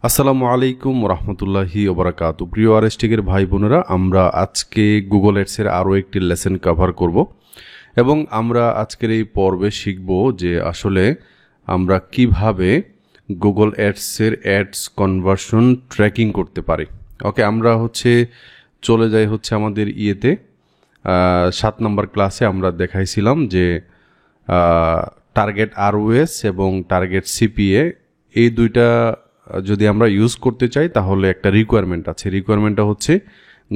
আসসালামু আলাইকুম রহমতুল্লাহি ওবরাকাতু। প্রিয় আরএসটিকের ভাই বোনেরা, আমরা আজকে গুগল অ্যাডসের আরও একটি লেসন কভার করব এবং আমরা আজকের এই পর্বে শিখব যে আসলে আমরা কিভাবে গুগল অ্যাডসের অ্যাডস কনভার্সন ট্র্যাকিং করতে পারি। ওকে, আমরা চলে যাই আমাদের ইয়েতে 7 নম্বর ক্লাসে আমরা দেখাইছিলাম যে টার্গেট আরওএস এবং টার্গেট সিপিএ এই দুইটা যদি আমরা ইউজ করতে চাই তাহলে একটা রিকোয়ারমেন্ট আছে। রিকোয়ারমেন্টটা হচ্ছে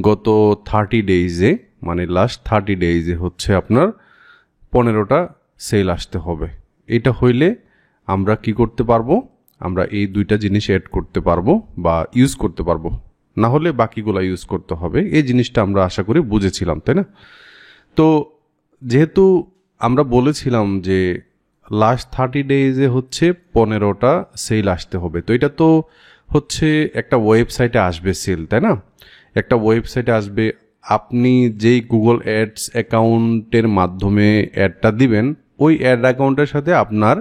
গত 30 ডেইজে, মানে লাস্ট 30 ডেইজে আপনার 15টা সেল আসতে হবে। এটা হইলে আমরা কি করতে পারবো, আমরা এই দুইটা জিনিস অ্যাড করতে পারবো বা ইউজ করতে পারবো, না হলে বাকিগুলা ইউজ করতে হবে। এই জিনিসটা আমরা আশা করি বুঝেছিলাম, তাই না? তো যেহেতু আমরা বলেছিলাম যে লাস্ট 30 ডেইজে 15টা সেল আসতে হবে, তো এটা তো একটা ওয়েবসাইটে আসবে সেল, তাই না? একটা ওয়েবসাইটে আসবে, আপনি যেই গুগল অ্যাডস অ্যাকাউন্টের মাধ্যমে অ্যাডটা দিবেন ওই অ্যাড অ্যাকাউন্টের সাথে আপনার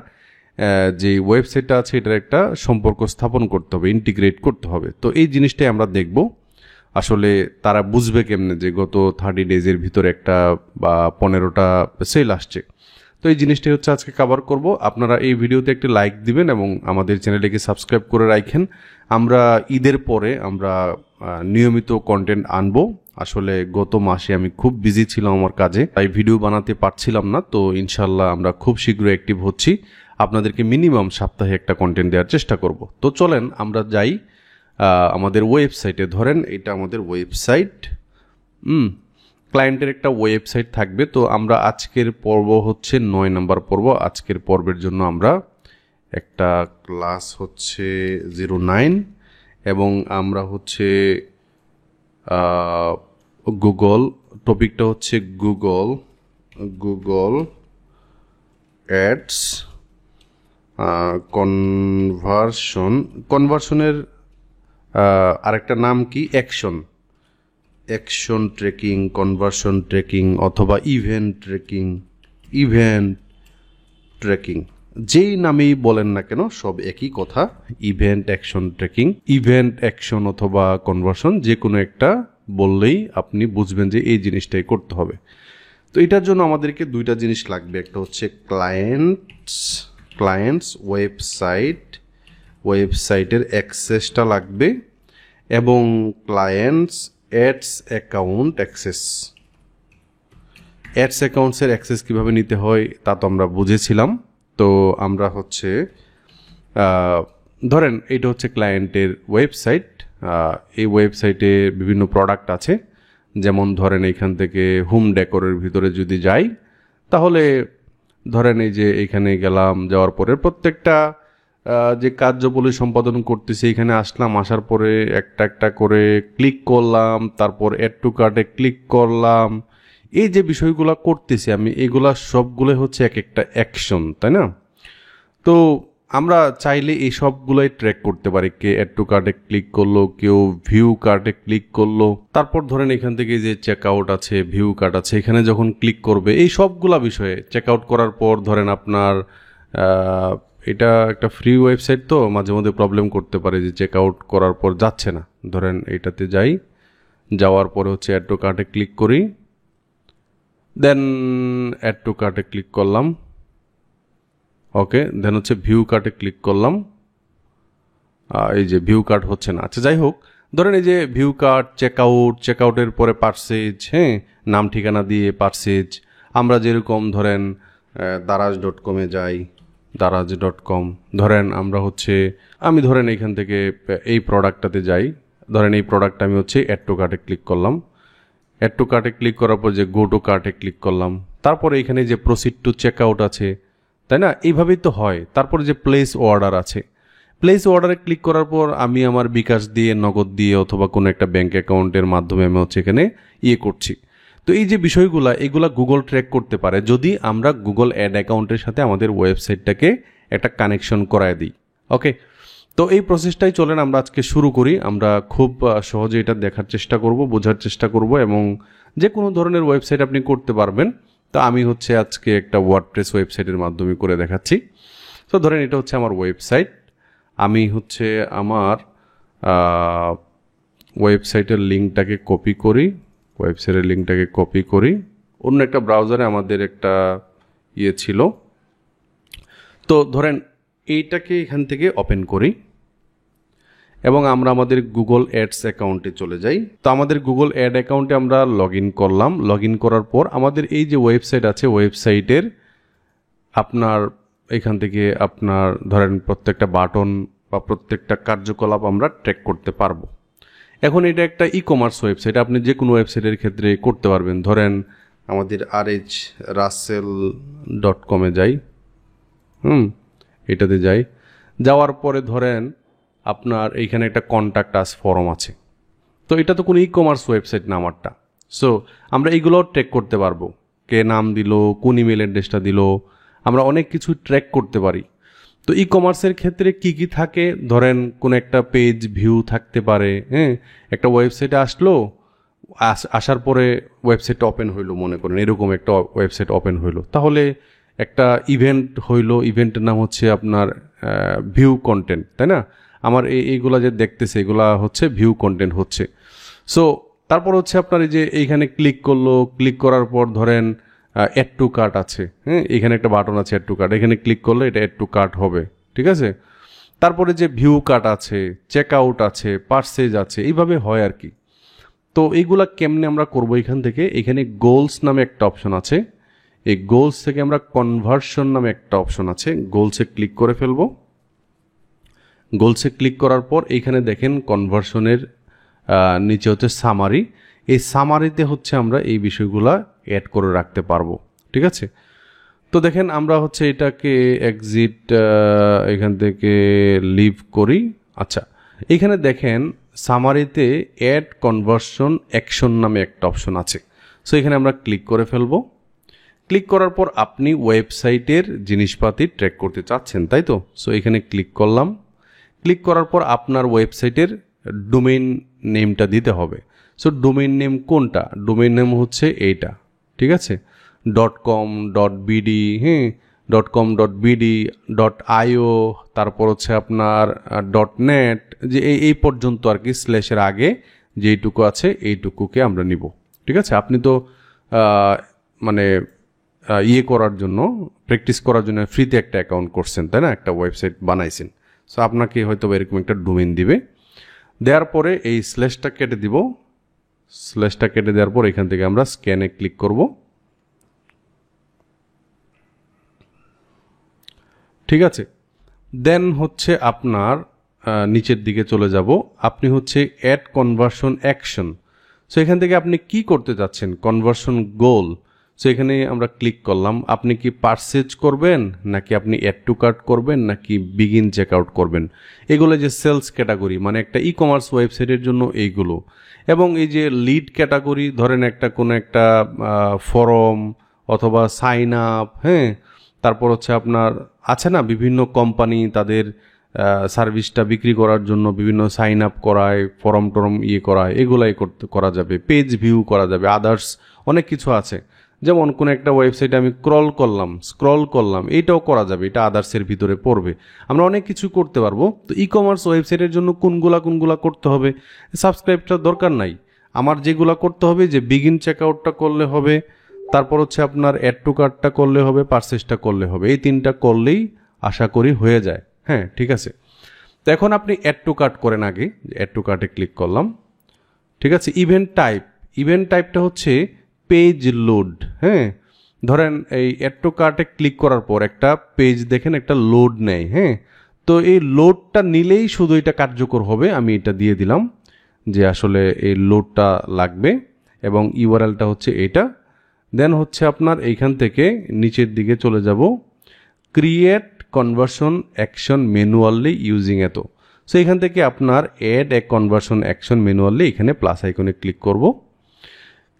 যে ওয়েবসাইটটা আছে এটার একটা সম্পর্ক স্থাপন করতে হবে, ইন্টিগ্রেট করতে হবে। তো এই জিনিসটাই আমরা দেখব, আসলে তারা বুঝবে কেমনে যে গত 30 ডেজের ভিতরে একটা বা 15টা সেল আসছে। তো এই জিনিসটাই আজকে কভার করব। আপনারা এই ভিডিওতে একটি লাইক দিবেন এবং আমাদের চ্যানেলটিকে সাবস্ক্রাইব করে রাখেন। আমরা ঈদের পরে আমরা নিয়মিত কন্টেন্ট আনবো। আসলে গত মাসে আমি খুব বিজি ছিলাম আমার কাজে, তাই ভিডিও বানাতে পারছিলাম না। তো ইনশাল্লাহ আমরা খুব শীঘ্রই অ্যাক্টিভ হচ্ছি, আপনাদেরকে মিনিমাম সপ্তাহে একটা কন্টেন্ট দেওয়ার চেষ্টা করব। তো চলেন আমরা যাই আমাদের ওয়েবসাইটে। ধরেন এটা আমাদের ওয়েবসাইট, ক্লায়েন্টের একটা ওয়েবসাইট থাকবে। তো আমরা আজকের পর্ব 9 নম্বর পর্ব। আজকের পর্বের জন্য আমরা একটা ক্লাস 09 এবং আমরা গুগল, টপিকটা গুগল অ্যাডস কনভার্সনের আরেকটা নাম কি, অ্যাকশন ট্র্যাকিং, কনভার্সন ট্র্যাকিং অথবা ইভেন্ট ট্র্যাকিং, যেই নামেই বলেন না কেন সব একই কথা। Event action tracking, event action অথবা কনভার্সন, যে কোনো একটা বললেই আপনি বুঝবেন যে এই জিনিসটাই করতে হবে। তো এটার জন্য আমাদেরকে দুইটা জিনিস লাগবে, একটা ক্লায়েন্টস ওয়েবসাইটের অ্যাক্সেসটা লাগবে এবং ক্লায়েন্টস অ্যাডস অ্যাকাউন্টসের অ্যাক্সেস কীভাবে নিতে হয় তা তো আমরা বুঝেছিলাম। তো আমরা ধরেন এটা ক্লায়েন্টের ওয়েবসাইট। এই ওয়েবসাইটে বিভিন্ন প্রোডাক্ট আছে, যেমন ধরেন এইখান থেকে হোম ডেকোরের ভিতরে যদি যাই তাহলে ধরেন এই যে এইখানে গেলাম, যাওয়ার পরে প্রত্যেকটা যে কার্যাবলী সম্পাদন করতেছি এখানে আসলাম, আসার পরে একটা একটা করে ক্লিক করলাম, তারপর অ্যাড টু কার্টে ক্লিক করলাম। এই যে বিষয়গুলো করতেছি আমি, এগুলা সবগুলো এক একটা অ্যাকশন, তাই না? তো আমরা চাইলে এই সবগুলোই ট্র্যাক করতে পারি। কে অ্যাড টু কার্টে ক্লিক করলো, কেউ ভিউ কার্টে ক্লিক করলো, তারপর ধরেন এখান থেকে যে চেক আউট আছে, ভিউ কার্ট আছে, এখানে যখন ক্লিক করবে এই সবগুলা বিষয়ে চেক আউট করার পর ধরেন আপনার এটা একটা ফ্রি ওয়েবসাইট, তো মাঝে মধ্যে প্রবলেম করতে পারে যে চেক আউট করার পর যাচ্ছে না। ধরেন এইটাতে যাই, যাওয়ার পরে অ্যাড টু কার্টে ক্লিক করি, দেন অ্যাড টু কার্টে ক্লিক করলাম, ওকে, দেন ভিউ কার্টে ক্লিক করলাম। এই যে ভিউ কার্ট হচ্ছে না। আচ্ছা যাই হোক, ধরেন এই যে ভিউ কার্ট, চেক আউটের পরে পার্সেজ, নাম ঠিকানা দিয়ে পার্সেজ। আমরা যেরকম ধরেন দারাজ.com-এ যাই, দারাজ.com, ধরেন আমরা আমি ধরেন এইখান থেকে এই প্রোডাক্টটাতে যাই, ধরেন এই প্রোডাক্টটা আমি অ্যাড টু কার্টে ক্লিক করলাম। অ্যাড টু কার্টে ক্লিক করার পর যে গো টু কার্টে ক্লিক করলাম, তারপরে এখানে যে প্রসিড টু চেক আউট আছে, তাই না? এইভাবেই তো হয়। তারপরে যে প্লেস অর্ডার আছে, প্লেস অর্ডারে ক্লিক করার পর আমি আমার বিকাশ দিয়ে, নগদ দিয়ে অথবা কোনো একটা ব্যাঙ্ক অ্যাকাউন্টের মাধ্যমে আমি এখানে করছি। তো এই যে বিষয়গুলা, এগুলা গুগল ট্র্যাক করতে পারে যদি আমরা গুগল অ্যাড অ্যাকাউন্টের সাথে আমাদের ওয়েবসাইটটাকে একটা কানেকশন করায় দিই। ওকে, তো এই প্রসেসটাই চলেন আমরা আজকে শুরু করি। আমরা খুব সহজে এটা দেখার চেষ্টা করব, বোঝার চেষ্টা করব এবং যে কোনো ধরনের ওয়েবসাইট আপনি করতে পারবেন। তো আমি আজকে একটা ওয়ার্ডপ্রেস ওয়েবসাইটের মাধ্যমে করে দেখাচ্ছি। তো ধরেন এটা আমার ওয়েবসাইট, আমি হচ্ছে আমার ওয়েবসাইটের লিঙ্কটাকে কপি করি অন্য একটা ব্রাউজারে আমাদের একটা ছিল, তো ধরেন এইটাকে এখান থেকে ওপেন করি এবং আমরা আমাদের গুগল অ্যাডস অ্যাকাউন্টে চলে যাই। তো আমাদের গুগল অ্যাড অ্যাকাউন্টে আমরা লগ ইন করার পর আমাদের এই যে ওয়েবসাইট আছে, ওয়েবসাইটের আপনার এখান থেকে আপনার ধরেন প্রত্যেকটা বাটন বা প্রত্যেকটা কার্যকলাপ আমরা ট্র্যাক করতে পারবো। এখন এটা একটা ই কমার্স ওয়েবসাইট, আপনি যে কোনো ওয়েবসাইটের ক্ষেত্রে করতে পারবেন। ধরেন আমাদের rhrussell.com যাই, এটাতে যাওয়ার পরে ধরেন আপনার এইখানে একটা কন্ট্যাক্ট আস ফরম আছে। তো এটা তো কোনো ই কমার্স ওয়েবসাইট না আমারটা, সো আমরা এইগুলো ট্র্যাক করতে পারবো, কে নাম দিল, কোন ইমেল অ্যাড্রেসটা দিল, আমরা অনেক কিছু ট্র্যাক করতে পারি। তো ই কমার্সের ক্ষেত্রে কি কি থাকে, ধরেন কোন একটা পেজ ভিউ থাকতে পারে, একটা ওয়েবসাইটে আসলো, আসার পরে ওয়েবসাইটটা ওপেন হইলো, মনে করেন এরকম একটা ওয়েবসাইট ওপেন হইলো, তাহলে একটা ইভেন্ট হইলো, ইভেন্টের নাম হচ্ছে আপনার ভিউ কন্টেন্ট, তাই না? আমার এইগুলা যে দেখতেছে এগুলা হচ্ছে ভিউ কন্টেন্ট হচ্ছে। সো তারপর হচ্ছে আপনার এই যে এইখানে ক্লিক করার পর ধরেন অ্যাড টু কার্ট আছে, এখানে একটা বাটন আছে অ্যাড টু কার্ট, এখানে ক্লিক করলে এটা অ্যাড টু কার্ট হবে, ঠিক আছে? তারপরে যে ভিউ কার্ট আছে, চেক আউট আছে, পারচেজ আছে, এইভাবে হয় আর কি। তো এইগুলা কেমনে আমরা করবো, এখানে গোলস নামে একটা অপশন আছে, এই গোলস থেকে আমরা কনভার্সন নামে একটা অপশন আছে, গোলসে ক্লিক করে ফেলবো। গোলসে ক্লিক করার পর এইখানে দেখেন কনভার্সনের নিচে হচ্ছে সামারি, এই সামারিতে হচ্ছে আমরা এই বিষয়গুলা অ্যাড করে রাখতে পারবো, ঠিক আছে? তো দেখেন আমরা হচ্ছে এটাকে এক্সিট এখান থেকে লিভ করি। আচ্ছা, এখানে দেখেন সামারিতে অ্যাড কনভার্সন অ্যাকশন নামে একটা অপশন আছে, সো এখানে আমরা ক্লিক করে ফেলবো। ক্লিক করার পর আপনি ওয়েবসাইটের জিনিসপাতি ট্র্যাক করতে চাচ্ছেন, তাই তো? সো এখানে ক্লিক করলাম। ক্লিক করার পর আপনার ওয়েবসাইটের ডোমেইন নেমটা দিতে হবে। সো ডোমেইন নেম কোনটা? ডোমেইন নেম হচ্ছে এইটা, ঠিক আছে? .com.bd, .com.bd, .io, তারপর হচ্ছে আপনার .net, যে এই পর্যন্ত আর কি, স্ল্যাশের আগে যেইটুকু আছে এইটুকুকে আমরা নিব, ঠিক আছে? আপনি তো মানে করার জন্য, প্র্যাকটিস করার জন্য ফ্রিতে একটা অ্যাকাউন্ট করছেন, তাই না? একটা ওয়েবসাইট বানাইছেন, সো আপনাকে হয়তো এরকম একটা ডোমেইন দিবে। দেওয়ার পরে এই স্ল্যাশটা কেটে দিব। স্ল্যাশটা কেটে দেওয়ার পর এখান থেকে আমরা স্ক্যানে ক্লিক করব, ঠিক আছে? দেন হচ্ছে আপনার নিচের দিকে চলে যাব, আপনি হচ্ছে অ্যাড কনভার্সন অ্যাকশন, সো এখান থেকে আপনি কি করতে চাচ্ছেন, কনভার্সন গোল। সো এখানে আমরা ক্লিক করলাম। আপনি কি পারচেজ করবেন, নাকি আপনি অ্যাড টু কার্ট করবেন, নাকি বিগিন চেক আউট করবেন, এগুলো যে সেলস ক্যাটাগরি, মানে একটা ই কমার্স ওয়েবসাইটের জন্য এইগুলো। এবং এই যে লিড ক্যাটাগরি, ধরেন কোনো একটা ফরম অথবা সাইন আপ, তারপর হচ্ছে আপনার আছে না বিভিন্ন কোম্পানি তাদের সার্ভিসটা বিক্রি করার জন্য বিভিন্ন সাইন আপ করায়, ফর্ম টরম করায়, এগুলাই করা যাবে। পেজ ভিউ করা যাবে, আদার্স অনেক কিছু আছে। যেমন কোনো একটা ওয়েবসাইটে আমি স্ক্রল করলাম, এইটাও করা যাবে, এটা আদার্সের ভিতরে পড়বে। আমরা অনেক কিছু করতে পারবো। তো ই কমার্স ওয়েবসাইটের জন্য কোনগুলা করতে হবে, সাবস্ক্রাইবটা দরকার নাই। আমার যেগুলা করতে হবে, যে বিগিন চেক আউটটা করলে হবে, তারপর হচ্ছে আপনার অ্যাড টু কার্টটা করলে হবে, পারচেজটা করলে হবে, এই তিনটা করলেই আশা করি হয়ে যায়। ঠিক আছে। তো এখন আপনি অ্যাড টু কার্ট করেন, আগে অ্যাড টু কার্টে ক্লিক করলাম, ঠিক আছে। ইভেন্ট টাইপটা হচ্ছে পেজ লোড। ধরেন এই অ্যাড টু কার্টে ক্লিক করার পর একটা পেজ দেখেন একটা লোড নেয়। তো এই লোডটা নিলেই শুধু এটা কার্যকর হবে। আমি এটা দিয়ে দিলাম যে আসলে এই লোডটা লাগবে, এবং ইউআরএলটা হচ্ছে এটা। দেন হচ্ছে আপনার এইখান থেকে নিচের দিকে চলে যাব, create conversion action manually using এত। সো এখান থেকে আপনার add a conversion action manually, এখানে প্লাস আইকনে ক্লিক করব।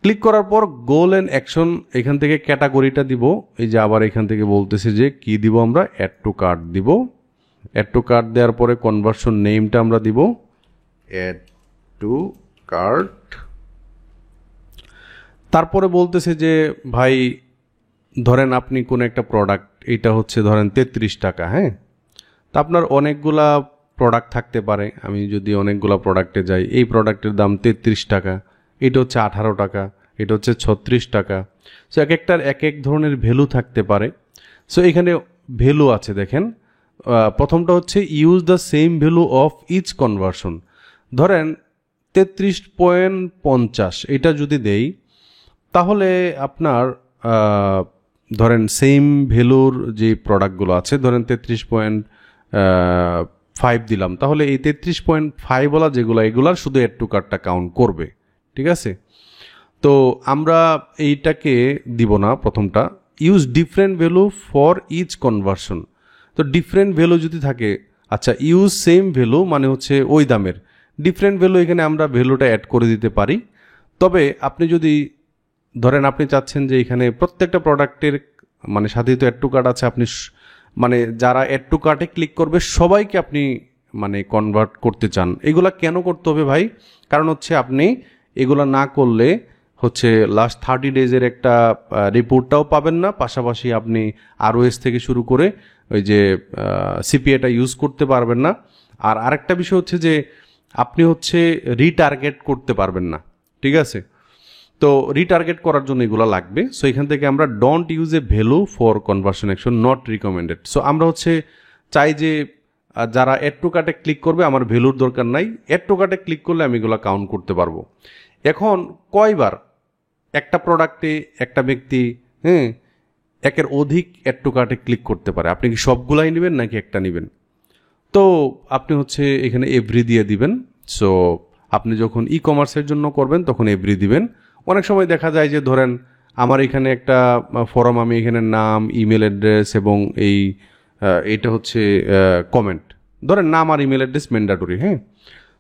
ক্লিক করার পর গোল অ্যান্ড অ্যাকশন, এখান থেকে ক্যাটাগরিটা দিব। এই যে আবার এখান থেকে বলতেছে যে কি দিব, আমরা অ্যাড টু কার্ট দিব। অ্যাড টু কার্ট দেওয়ার পরে কনভার্সন নেমটা আমরা দিব অ্যাড টু কার্ট। তারপরে বলতেছে যে ভাই ধরেন আপনি কোন একটা প্রোডাক্ট, এটা হচ্ছে ধরেন 33 টাকা। তা আপনার অনেকগুলা প্রোডাক্ট থাকতে পারে। আমি যদি অনেকগুলো প্রোডাক্টে যাই, এই প্রোডাক্টের দাম 33 টাকা, এটা হচ্ছে 18 টাকা, এটা হচ্ছে 36 টাকা। সো এক একটার এক এক ধরনের ভ্যালু থাকতে পারে। সো এখানে ভ্যালু আছে দেখেন, প্রথমটা হচ্ছে use the same value of each conversion. ধরেন 33.50 এটা যদি দেই, তাহলে আপনার ধরেন সেম ভ্যালুর যে প্রোডাক্টগুলো আছে, ধরেন 33.5 দিলাম, তাহলে এই 33.5 বলা যেগুলো, এগুলার শুধু এড টু কার্টটা কাউন্ট করবে। ঠিক আছে, তো আমরা এইটাকে দিব না প্রথমটা। Use different value for each conversion. তো ডিফারেন্ট ভ্যালু যদি থাকে, আচ্ছা ইউজ সেম ভ্যালু মানে হচ্ছে ওই দামের, ডিফারেন্ট ভ্যালু এখানে আমরা ভ্যালুটা অ্যাড করে দিতে পারি। তবে আপনি যদি ধরেন আপনি চাচ্ছেন যে এখানে প্রত্যেকটা প্রোডাক্টের মানে সাথেই তো অ্যাড টু কার্ট আছে, আপনি মানে যারা অ্যাড টু কার্টে ক্লিক করবে সবাইকে আপনি মানে কনভার্ট করতে চান, এগুলা কেন করতে হবে ভাই? কারণ হচ্ছে আপনি এগুলা না করলে হচ্ছে লাস্ট 30 ডেজের একটা রিপোর্টটাও পাবেন না, পাশাপাশি আপনি ROS থেকে শুরু করে ওই যে CPA-টা ইউজ করতে পারবেন না। আর আরেকটা বিষয় হচ্ছে যে আপনি হচ্ছে রিটার্গেট করতে পারবেন না। ঠিক আছে, তো রিটার্গেট করার জন্য এগুলো লাগবে। সো এখান থেকে আমরা don't use a value for conversion action, not recommended. So আমরা হচ্ছে চাই যে যারা অ্যাড টু কার্টে ক্লিক করবে আমার ভ্যালুর দরকার নাই, অ্যাড টু কার্টে ক্লিক করলে আমি এগুলো কাউন্ট করতে পারবো। এখন কয়বার একটা প্রোডাক্টে একটা ব্যক্তি একের অধিক অ্যাড টু কার্টে ক্লিক করতে পারে? আপনি কি সবগুলাই নেবেন নাকি একটা নেবেন? তো আপনি হচ্ছে এখানে এভরি দিয়ে দিবেন। সো আপনি যখন কমার্সের জন্য করবেন তখন এভরি দিবেন। অনেক সময় দেখা যায় যে ধরেন আমার এখানে একটা ফর্ম, আমি এখানে নাম, ইমেল অ্যাড্রেস এবং এইটা হচ্ছে কমেন্ট, ধরেন নাম আর ইমেল অ্যাড্রেস ম্যান্ডেটরি।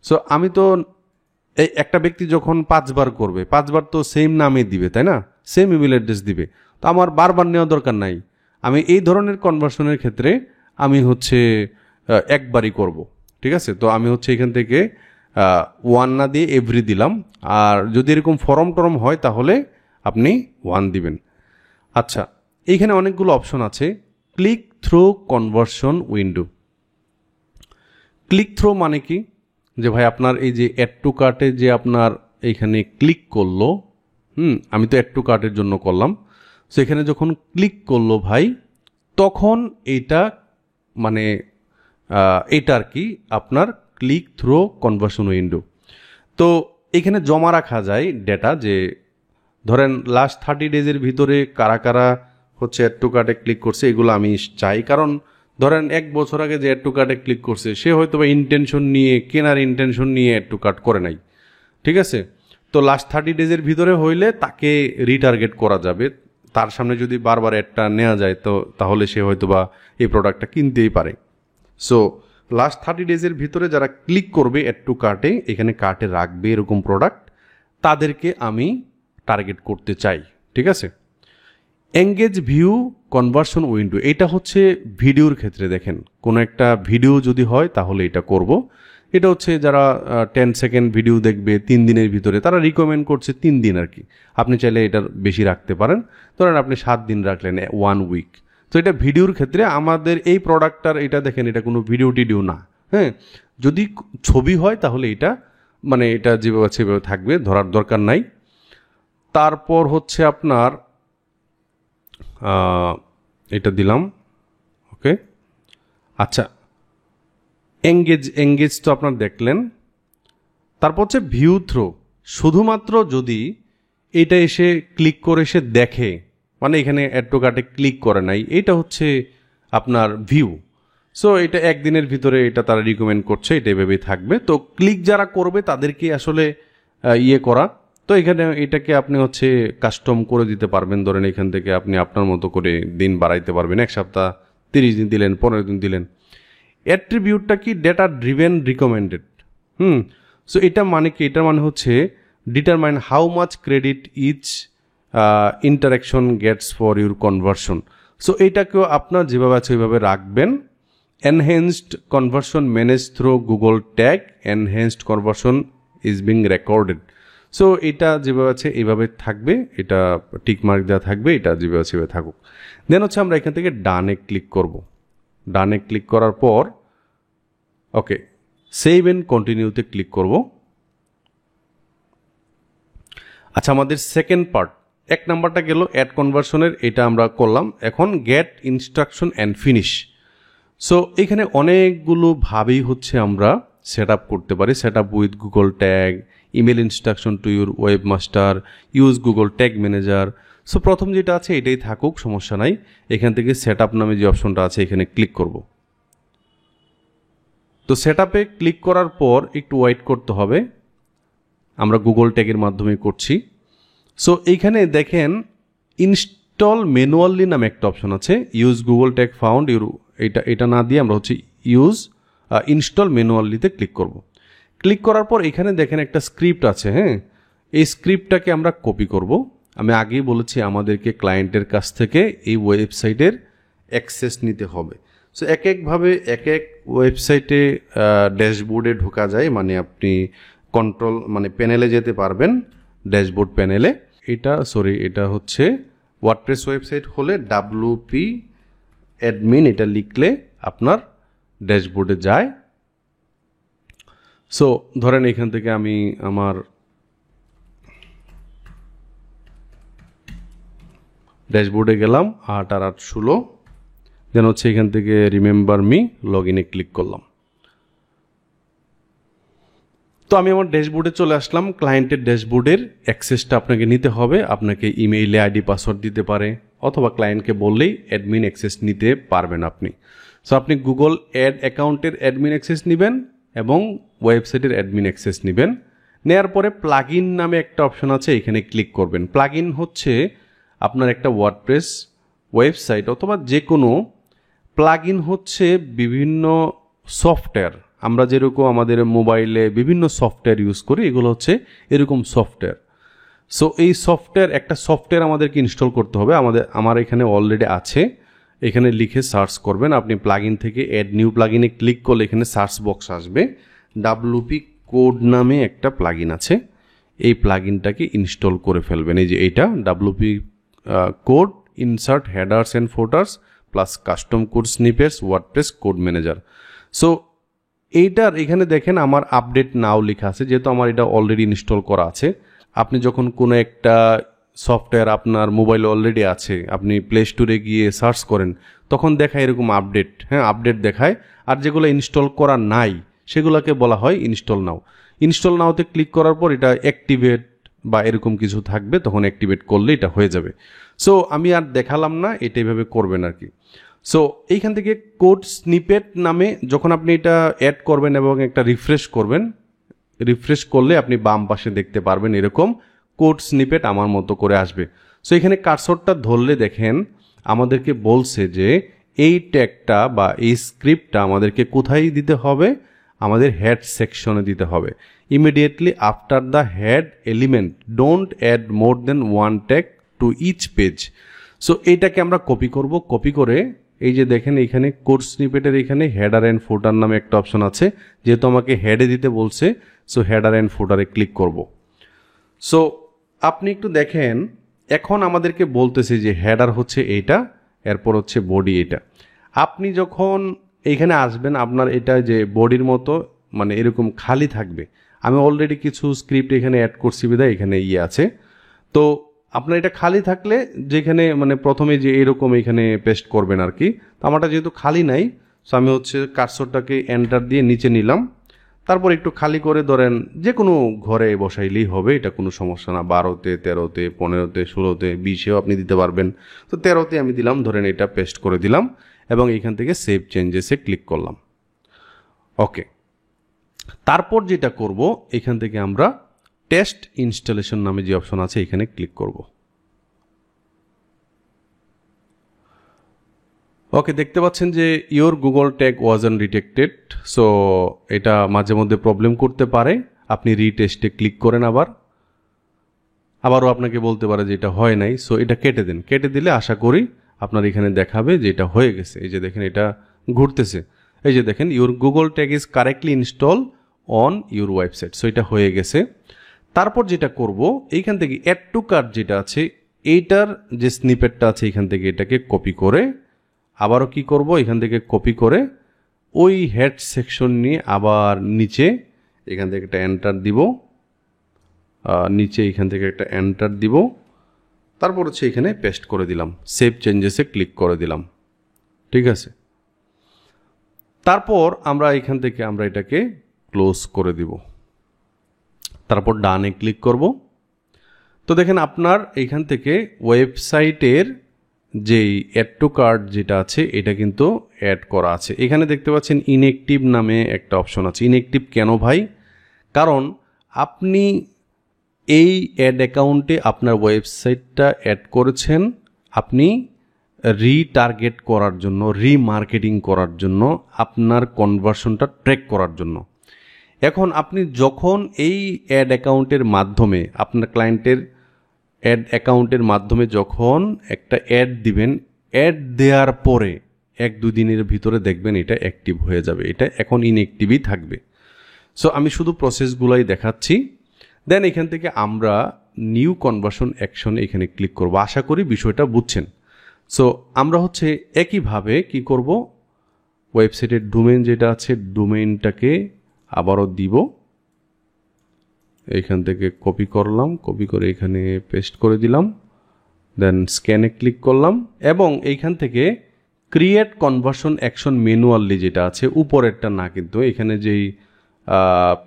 সো আমি তো এই একটা ব্যক্তি যখন 5 বার করবে, 5 বার তো সেম নামে দিবে, তাই না? সেম ইমেল অ্যাড্রেস দিবে, তো আমার বারবার নেওয়া দরকার নাই। আমি এই ধরনের কনভার্সনের ক্ষেত্রে আমি হচ্ছে একবারই করব। ঠিক আছে, তো আমি হচ্ছে এখান থেকে 1 না দিয়ে এভরি দিলাম। আর যদি এরকম ফর্ম টরম হয় তাহলে আপনি 1 দিবেন। আচ্ছা, এইখানে অনেকগুলো অপশন আছে। Click through conversion window. Click through মানে কি? যে ভাই আপনার এই যে অ্যাড টু কার্টে যে আপনার এইখানে ক্লিক করলো, আমি তো অ্যাড টু কার্টের জন্য করলাম, সেখানে যখন ক্লিক করলো ভাই, তখন এইটা মানে এটা আর কি আপনার ক্লিক থ্রু কনভার্সন উইন্ডো। তো এখানে জমা রাখা যায় ডেটা, যে ধরেন লাস্ট 30 ডেজের ভিতরে কারা কারা হচ্ছে অ্যাড টু কার্টে ক্লিক করছে, এগুলো আমি চাই। কারণ ধরেন 1 বছর আগে যে অ্যাড টু কার্টে ক্লিক করছে, সে হয়তো বা ইন্টেনশন নিয়ে, কেনার ইন্টেনশন নিয়ে অ্যাড টু কার্ট করে নাই। ঠিক আছে, তো লাস্ট 30 ডেজের ভিতরে হইলে তাকে রিটার্গেট করা যাবে। তার সামনে যদি বারবার অ্যাডটা নেওয়া যায়, তো তাহলে সে হয়তো বা এই প্রোডাক্টটা কিনতেই পারে। সো লাস্ট 30 ডেজের ভিতরে যারা ক্লিক করবে অ্যাড টু কার্টে, এখানে কার্টে রাখবে এরকম প্রোডাক্ট, তাদেরকে আমি টার্গেট করতে চাই। ঠিক আছে, এঙ্গেজ ভিউ কনভার্সন উইন্ডো, এটা হচ্ছে ভিডিওর ক্ষেত্রে। দেখেন কোনো একটা ভিডিও যদি হয় তাহলে এটা করব। এটা হচ্ছে যারা 10 সেকেন্ড ভিডিও দেখবে 3 দিনের ভিতরে, তারা রিকমেন্ড করছে 3 দিন আর কি। আপনি চাইলে এটার বেশি রাখতে পারেন, ধরেন আপনি 7 দিন রাখলেন, 1 উইক। তো এটা ভিডিওর ক্ষেত্রে। আমাদের এই প্রোডাক্টটার এটা দেখেন, এটা কোনো ভিডিও টিডিও না। যদি ছবি হয় তাহলে এটা মানে এটা যেভাবে সেভাবে থাকবে, ধরার দরকার নাই। তারপর হচ্ছে আপনার এটা দিলাম, ওকে। আচ্ছা, এঙ্গেজ তো আপনার দেখলেন। তারপর হচ্ছে ভিউ থ্রো, শুধুমাত্র যদি এটা এসে ক্লিক করে এসে দেখে, মানে এখানে অ্যাড টু কার্টে ক্লিক করে নাই, এটা হচ্ছে আপনার ভিউ। সো এটা একদিনের ভিতরে এটা তারা রিকমেন্ড করছে, এটা এভাবেই থাকবে। তো ক্লিক যারা করবে তাদেরকে আসলে করা। তো এখানে এটাকে আপনি হচ্ছে কাস্টম করে দিতে পারবেন। ধরেন এখান থেকে আপনি আপনার মতো করে দিন বাড়াইতে পারবেন, 1 সপ্তাহ, 30 দিন দিলেন, 15 দিন দিলেন। অ্যাট্রিবিউটটা কি? Data driven recommended. সো এটা মানে কি? এটা মানে হচ্ছে determine how much credit each interaction gets for your conversion. So এইটাকেও আপনার যেভাবে আছে ওইভাবে রাখবেন। Enhanced conversion manage through Google tag, enhanced conversion is being recorded. So এটা যেভাবে আছে এইভাবে থাকবে, এটা টিক মার্ক দেওয়া থাকবে, এটা যেভাবে আছে এভাবে থাকুক। দেন হচ্ছে আমরা এখান থেকে ডানে ক্লিক করব। ডানে ক্লিক করার পর ওকে, সেভ এন্ড কন্টিনিউতে ক্লিক করব। আচ্ছা, আমাদের সেকেন্ড পার্ট, এক নাম্বারটা গেল অ্যাড কনভার্সনের, এটা আমরা করলাম। এখন get instruction and finish. So এখানে অনেকগুলো ভাবেই হচ্ছে আমরা সেট আপ করতে পারি। Set up with Google tag, email instruction to your webmaster, use Google tag manager. So প্রথম যেটা আছে এটাই থাকুক, সমস্যা নাই। এখান থেকে সেট আপ নামে যে অপশনটা আছে এখানে ক্লিক করব। তো সেট আপে ক্লিক করার পর একটু ওয়েট করতে হবে, আমরা গুগল ট্যাগের মাধ্যমে করছি। সো এইখানে দেখেন ইনস্টল ম্যানুয়ালি নামে একটা অপশন আছে, use Google tag found your, এটা না দিয়ে আমরা হচ্ছে ইউজ ইনস্টল ম্যানুয়ালিতে ক্লিক করব। ক্লিক করার পর এখানে দেখেন একটা স্ক্রিপ্ট আছে, হ্যাঁ, এই স্ক্রিপ্টটাকে আমরা কপি করব। আমি আগেই বলেছি আমাদেরকে ক্লায়েন্টের কাছ থেকে এই ওয়েবসাইটের অ্যাক্সেস নিতে হবে। সো এক একভাবে এক এক ওয়েবসাইটে ড্যাশবোর্ডে ঢোকা যায়, মানে আপনি কন্ট্রোল মানে প্যানেলে যেতে পারবেন, ড্যাশবোর্ড প্যানেলে। এটা হচ্ছে ওয়ার্ডপ্রেস ওয়েবসাইট হলে WP অ্যাডমিন এটা লিখলে আপনার ড্যাশবোর্ডে যায়। সো ধরেন এখান থেকে আমি আমার ড্যাশবোর্ডে গেলাম, 8 আর 8 16, দেন হচ্ছে এখান থেকে রিমেম্বার মি, লগ ইনে ক্লিক করলাম। তো আমি আমার ড্যাশবোর্ডে চলে আসলাম। ক্লায়েন্টের ড্যাশবোর্ডের অ্যাক্সেসটা আপনাকে নিতে হবে, আপনাকে ইমেইলে আইডি পাসওয়ার্ড দিতে পারে, অথবা ক্লায়েন্টকে বললেই অ্যাডমিন অ্যাক্সেস নিতে পারবেন আপনি। সো আপনি গুগল অ্যাড অ্যাকাউন্টের অ্যাডমিন অ্যাক্সেস নেবেন এবং ওয়েবসাইটের অ্যাডমিন অ্যাক্সেস নেবেন। নেয়ার পরে প্লাগইন নামে একটা অপশন আছে, এখানে ক্লিক করবেন। প্লাগইন হচ্ছে আপনার একটা ওয়ার্ডপ্রেস ওয়েবসাইট অথবা যে কোনো প্লাগইন হচ্ছে বিভিন্ন সফটওয়্যার, আমরা যেরকম আমাদের মোবাইলে বিভিন্ন সফটওয়্যার ইউজ করি, এগুলো হচ্ছে এরকম সফটওয়্যার। সো এই একটা সফটওয়্যার আমাদেরকে ইনস্টল করতে হবে। আমার এখানে অলরেডি আছে, এখানে লিখে সার্চ করবেন। আপনি প্লাগইন থেকে অ্যাড নিউ প্লাগইনে ক্লিক করলে এখানে সার্চ বক্স আসবে, WP কোড নামে একটা প্লাগইন আছে, এই প্লাগইনটাকে ইনস্টল করে ফেলবেন। এই যে এইটা WP code insert headers and footers plus custom code snippets WordPress code manager. So এইটার এখানে দেখেন আমার আপডেট নাও লেখা আছে, যেহেতু আমার এটা অলরেডি ইনস্টল করা আছে। আপনি যখন কোনো একটা সফটওয়্যার আপনার মোবাইলে অলরেডি আছে, আপনি প্লে স্টোরে গিয়ে সার্চ করেন, তখন দেখায় এরকম আপডেট, হ্যাঁ আপডেট দেখায়। আর যেগুলো ইনস্টল করা নাই সেগুলোকে বলা হয় ইনস্টল নাও। ইনস্টল নাওতে ক্লিক করার পর এটা অ্যাক্টিভেট বা এরকম কিছু থাকবে, তখন অ্যাক্টিভেট করলে এটা হয়ে যাবে। সো আমি আর দেখালাম না, এটা এইভাবে করবেন আর কি। সো এইখান থেকে কোড স্নিপেট নামে যখন আপনি এটা অ্যাড করবেন এবং একটা রিফ্রেশ করবেন, রিফ্রেশ করলে আপনি বাম পাশে দেখতে পারবেন এরকম কোড স্নিপেট আমার মতো করে আসবে। সো এখানে কার্সরটা ধরলে দেখেন আমাদেরকে বলছে যে এই ট্যাগটা বা এই স্ক্রিপ্টটা আমাদেরকে কোথায় দিতে হবে, আমাদের হেড সেকশনে দিতে হবে। Immediately after the head element don't add more than one tag to each page. So এইটাকে আমরা কপি করব। কপি করে এই যে দেখেন এখানে কোড স্নিপেটের এখানে হেডার অ্যান্ড ফুটার নামে একটা অপশন আছে, যেহেতু আমাকে হেডে দিতে বলছে, সো হেডার অ্যান্ড ফুটারে ক্লিক করব। সো আপনি একটু দেখেন এখন আমাদেরকে বলতেছে যে হেডার হচ্ছে এইটা, এরপর হচ্ছে বডি এটা। আপনি যখন এইখানে আসবেন আপনার এটা যে বডির মতো মানে এরকম খালি থাকবে। আমি অলরেডি কিছু স্ক্রিপ্ট এখানে অ্যাড করছি বিধায় এখানে আছে। তো আপনার এটা খালি থাকলে যেখানে মানে প্রথমে যে এরকম এখানে পেস্ট করবেন আর কি। তো আমারটা যেহেতু খালি নাই, সো আমি হচ্ছে কার্সরটাকে এন্টার দিয়ে নিচে নিলাম, তারপর একটু খালি করে ধরেন যে কোনো ঘরে বসাইলেই হবে, এটা কোনো সমস্যা না। 12তে 13তে 15তে 16তে 20এও আপনি দিতে পারবেন। তো 13তে আমি দিলাম, ধরেন এটা পেস্ট করে দিলাম এবং এখান থেকে সেভ চেঞ্জেসে ক্লিক করলাম। ওকে, তারপর যেটা করব এখান থেকে আমরা টেস্ট ইনস্টলেশন নামে যে অপশন আছে এখানে ক্লিক করব। ওকে, দেখতে পাচ্ছেন যে your Google tag wasn't detected. So এটা মাঝে মধ্যে প্রবলেম করতে পারে, আপনি রিটেস্টে ক্লিক করেন আবারও আপনাকে বলতে পারে যে এটা হয় নাই। সো এটা কেটে দেন, কেটে দিলে আশা করি আপনার এখানে দেখাবে যে এটা হয়ে গেছে। এই যে দেখেন এটা ঘুরতেছে, এই যে দেখেন your Google tag is correctly install on your website. So এটা হয়ে গেছে। তারপর যেটা করব এইখান থেকে অ্যাড টু কার্ট যেটা আছে এইটার যে স্নিপেটটা আছে এখান থেকে এটাকে কপি করে আবারও কি করব এখান থেকে কপি করে ওই হেড সেকশন নিয়ে আবার নিচে এখান থেকে একটা এন্টার দিব, নিচে এখান থেকে একটা এন্টার দিব, তারপর হচ্ছে এখানে পেস্ট করে দিলাম, সেভ চেঞ্জেসে ক্লিক করে দিলাম। ঠিক আছে, তারপর আমরা এখান থেকে আমরা এটাকে ক্লোজ করে দিব, তারপর ডানে ক্লিক করব। তো দেখেন আপনার এখান থেকে ওয়েবসাইটের যেই অ্যাড টু কার্ট যেটা আছে এটা কিন্তু অ্যাড করা আছে। এখানে দেখতে পাচ্ছেন ইনঅ্যাক্টিভ নামে একটা অপশন আছে। ইনঅ্যাক্টিভ কেন ভাই? কারণ আপনি এই অ্যাড অ্যাকাউন্টে আপনার ওয়েবসাইটটা অ্যাড করেছেন, আপনি রিটার্গেট করার জন্য, রিমার্কেটিং করার জন্য, আপনার কনভার্সনটা ট্র্যাক করার জন্য। এখন আপনি যখন এই অ্যাড অ্যাকাউন্টের মাধ্যমে আপনার ক্লায়েন্টের অ্যাড অ্যাকাউন্টের মাধ্যমে যখন একটা অ্যাড দিবেন, অ্যাড দেওয়ার পরে 1-2 দিনের ভিতরে দেখবেন এটা অ্যাক্টিভ হয়ে যাবে, এটা এখন ইনঅ্যাক্টিভই থাকবে। সো আমি শুধু প্রসেসগুলাই দেখাচ্ছি। দেন এখান থেকে আমরা নিউ কনভার্সন অ্যাকশনে এখানে ক্লিক করব। আশা করি বিষয়টা বুঝছেন। সো আমরা হচ্ছে একইভাবে কি করব, ওয়েবসাইটের ডোমেইন যেটা আছে ডোমেইনটাকে আবারও দিব, এইখান থেকে কপি করলাম, কপি করে এখানে পেস্ট করে দিলাম, দেন স্ক্যানে ক্লিক করলাম এবং এইখান থেকে ক্রিয়েট কনভার্সন অ্যাকশন ম্যানুয়ালি যেটা আছে উপরেরটা না, কিন্তু এখানে যেই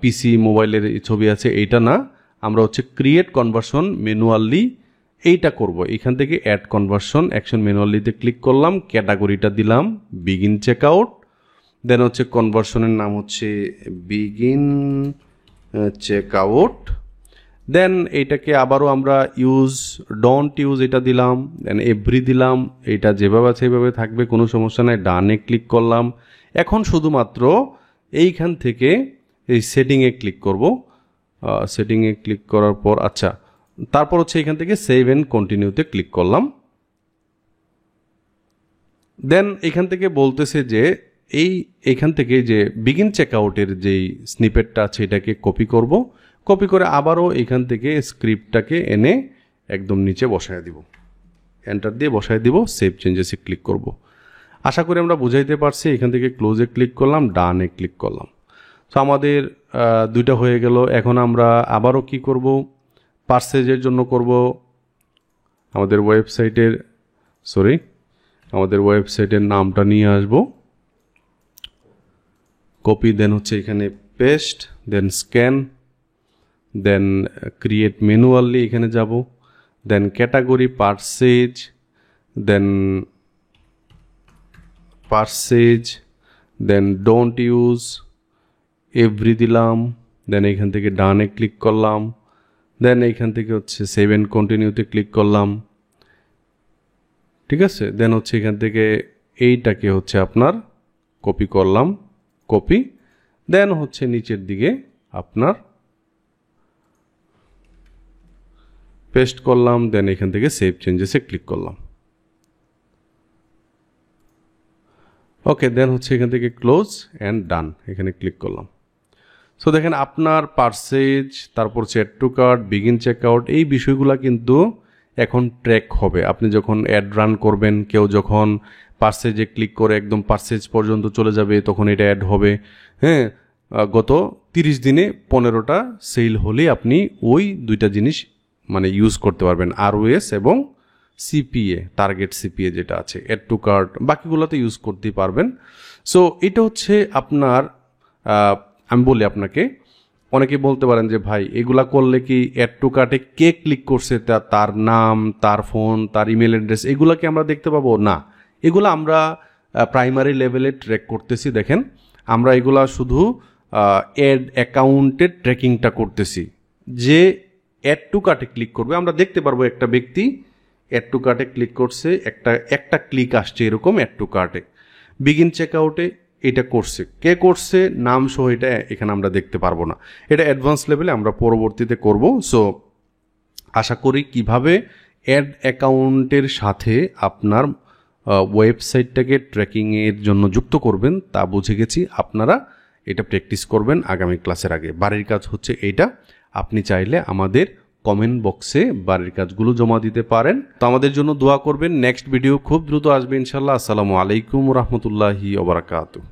পিসি মোবাইলের ছবি আছে এইটা না, আমরা হচ্ছে ক্রিয়েট কনভার্সন ম্যানুয়ালি এইটা করব। এখান থেকে অ্যাড কনভার্সন অ্যাকশন ম্যানুয়ালিতে ক্লিক করলাম, ক্যাটাগরিটা দিলাম বিগিন চেকআউট, দেন হচ্ছে কনভার্সনের নাম হচ্ছে বিগিন চেকআউট, দেন এইটাকে আবারও আমরা ইউজ ডোন্ট ইউজ এটা দিলাম, দেন এভরি দিলাম, এইটা যেভাবে আছে এইভাবে থাকবে, কোনো সমস্যা নাই। ডানে ক্লিক করলাম। এখন শুধুমাত্র এইখান থেকে এই সেটিংয়ে ক্লিক করব, সেটিংয়ে ক্লিক করার পর আচ্ছা, তারপর হচ্ছে এখান থেকে সেভ এন্ড কন্টিনিউতে ক্লিক করলাম। দেন এখান থেকে বলতেছে যে এইখান থেকে যে বিগিন চেকআউটের যেই স্নিপেটটা আছে এটাকে কপি করব, কপি করে আবারও এখান থেকে স্ক্রিপ্টটাকে এনে একদম নিচে বসায় দিব, এন্টার দিয়ে বসায় দিব, সেভ চেঞ্জেসে ক্লিক করব। আশা করি আমরা বুঝাইতে পারছি। এখান থেকে ক্লোজে ক্লিক করলাম, ডানে ক্লিক করলাম। তো আমাদের দুইটা হয়ে গেল। এখন আমরা আবারও কি করব, পার্সেজের জন্য করব আমাদের ওয়েবসাইটের নামটা নিয়ে আসব, কপি, দেন হচ্ছে এখানে paste, then scan, then create manually এখানে যাব, then category purchase, then don't use, every দিলাম, দেন এখান থেকে ডানে ক্লিক করলাম, দেন এইখান থেকে হচ্ছে সেভ এন্ড কন্টিনিউতে ক্লিক করলাম। ঠিক আছে, দেন হচ্ছে এখান থেকে এইটাকে হচ্ছে আপনার কপি করলাম, কপি, দেন হচ্ছে নিচের দিকে আপনার পেস্ট করলাম, দেন এখান থেকে সেভ চেঞ্জেসে ক্লিক করলাম। ওকে, দেন হচ্ছে এখান থেকে ক্লোজ অ্যান্ড ডান এখানে ক্লিক করলাম। সো দেখেন আপনার পার্সেজ, তারপর add to cart, begin checkout, এই বিষয়গুলো কিন্তু এখন ট্র্যাক হবে। আপনি যখন অ্যাড রান করবেন, কেউ যখন পার্সেজে ক্লিক করে একদম পার্সেজ পর্যন্ত চলে যাবে, তখন এটা অ্যাড হবে। হ্যাঁ, গত 30 দিনে 15টা সেল হলে আপনি ওই দুইটা জিনিস মানে ইউজ করতে পারবেন, ROS এবং সিপিএ, টার্গেট সিপিএ যেটা আছে, অ্যাড টু কার্ট, বাকিগুলোতে ইউজ করতেই পারবেন। সো এটা হচ্ছে আপনার, আমি বলি আপনাকে, অনেকে বলতে পারেন যে ভাই এগুলা করলে কি অ্যাড টু কার্টে কে ক্লিক করছে তার নাম, তার ফোন, তার ইমেল অ্যাড্রেস, এগুলাকে আমরা দেখতে পাবো না। এগুলো আমরা প্রাইমারি লেভেলে ট্র্যাক করতেছি। দেখেন আমরা এগুলা শুধু অ্যাড অ্যাকাউন্টের ট্র্যাকিংটা করতেছি। যে অ্যাড টু কার্টে ক্লিক করবে আমরা দেখতে পারবো একটা ব্যক্তি অ্যাড টু কার্টে ক্লিক করছে, একটা ক্লিক আসছে এরকম অ্যাড টু কার্টে। বিগিন চেকআউটে এটা করছে, কে করছে, নাম সহ এটা এখানে আমরা দেখতে পারবো না। এটা অ্যাডভান্স লেভেলে আমরা পরবর্তীতে করব। সো আশা করি কিভাবে অ্যাড অ্যাকাউন্টের সাথে আপনার ওয়েবসাইটটাকে ট্র্যাকিংয়ের জন্য যুক্ত করবেন তা বুঝে গেছি। আপনারা এটা প্র্যাকটিস করবেন আগামী ক্লাসের আগে। বাড়ির কাজ হচ্ছে এইটা। আপনি চাইলে আমাদের কমেন্ট বক্সে বাড়ির কাজগুলো জমা দিতে পারেন। তো আমাদের জন্য দোয়া করবেন। নেক্সট ভিডিও খুব দ্রুত আসবে ইনশাল্লাহ। আসসালামু আলাইকুম রহমতুল্লাহি ওয়া বারাকাতুহু।